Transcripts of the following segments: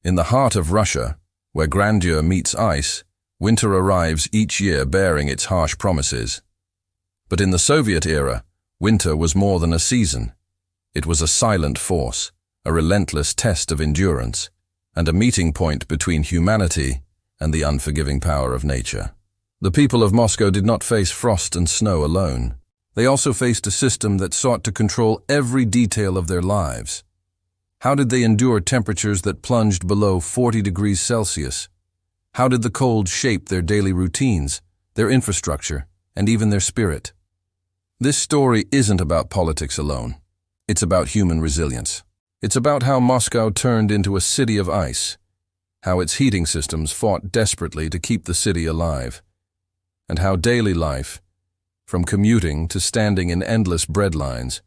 In the heart of Russia, where grandeur meets ice, winter arrives each year bearing its harsh promises. But in the Soviet era, winter was more than a season. It was a silent force, a relentless test of endurance, and a meeting point between humanity and the unforgiving power of nature. The people of Moscow did not face frost and snow alone. They also faced a system that sought to control every detail of their lives. How did they endure temperatures that plunged below 40 degrees Celsius? How did the cold shape their daily routines, their infrastructure, and even their spirit? This story isn't about politics alone. It's about human resilience. It's about how Moscow turned into a city of ice, how its heating systems fought desperately to keep the city alive, and how daily life, from commuting to standing in endless bread lines,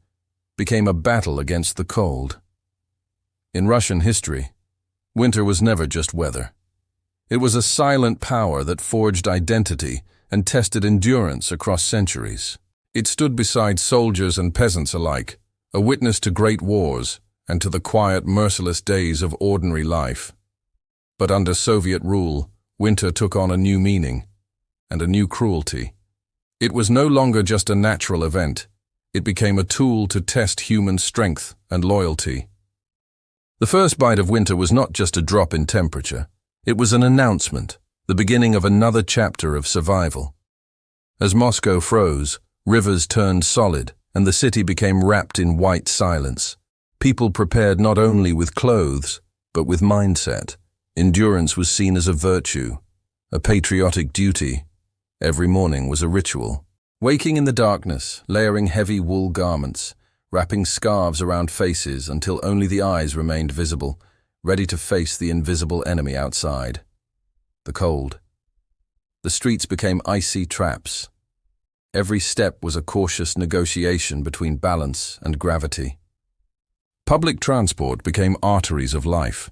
became a battle against the cold. In Russian history, winter was never just weather. It was a silent power that forged identity and tested endurance across centuries. It stood beside soldiers and peasants alike, a witness to great wars and to the quiet, merciless days of ordinary life. But under Soviet rule, winter took on a new meaning and a new cruelty. It was no longer just a natural event. It became a tool to test human strength and loyalty. The first bite of winter was not just a drop in temperature. It was an announcement, the beginning of another chapter of survival. As Moscow froze, rivers turned solid, and the city became wrapped in white silence. People prepared not only with clothes, but with mindset. Endurance was seen as a virtue, a patriotic duty. Every morning was a ritual. Waking in the darkness, layering heavy wool garments, wrapping scarves around faces until only the eyes remained visible, ready to face the invisible enemy outside. The cold. The streets became icy traps. Every step was a cautious negotiation between balance and gravity. Public transport became arteries of life.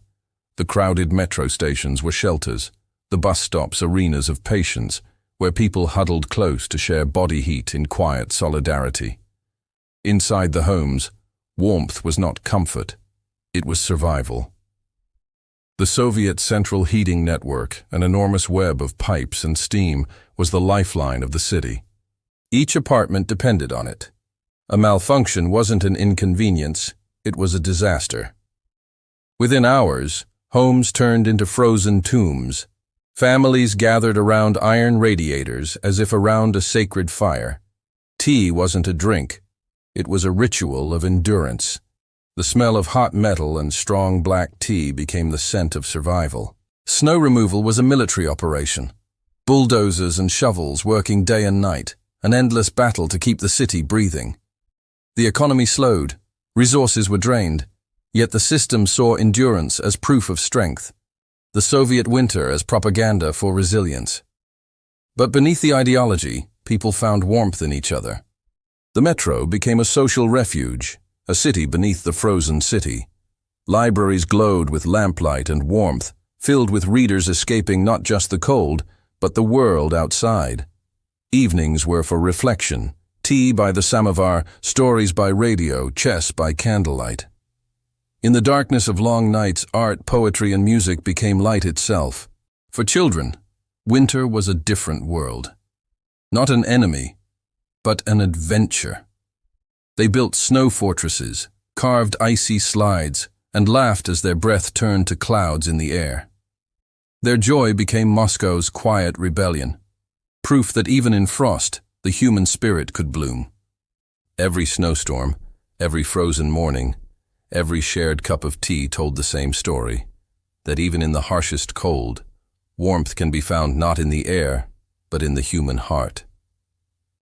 The crowded metro stations were shelters, the bus stops arenas of patience, where people huddled close to share body heat in quiet solidarity. Inside the homes, warmth was not comfort, it was survival. The Soviet central heating network, an enormous web of pipes and steam, was the lifeline of the city. Each apartment depended on it. A malfunction wasn't an inconvenience, it was a disaster. Within hours, homes turned into frozen tombs. Families gathered around iron radiators as if around a sacred fire. Tea wasn't a drink. It was a ritual of endurance. The smell of hot metal and strong black tea became the scent of survival. Snow removal was a military operation. Bulldozers and shovels working day and night, an endless battle to keep the city breathing. The economy slowed, resources were drained, yet the system saw endurance as proof of strength, the Soviet winter as propaganda for resilience. But beneath the ideology, people found warmth in each other. The metro became a social refuge, a city beneath the frozen city. Libraries glowed with lamplight and warmth, filled with readers escaping not just the cold, but the world outside. Evenings were for reflection, tea by the samovar, stories by radio, chess by candlelight. In the darkness of long nights, art, poetry, and music became light itself. For children, winter was a different world. Not an enemy, but an adventure. They built snow fortresses, carved icy slides, and laughed as their breath turned to clouds in the air. Their joy became Moscow's quiet rebellion, proof that even in frost, the human spirit could bloom. Every snowstorm, every frozen morning, every shared cup of tea told the same story, that even in the harshest cold, warmth can be found not in the air, but in the human heart.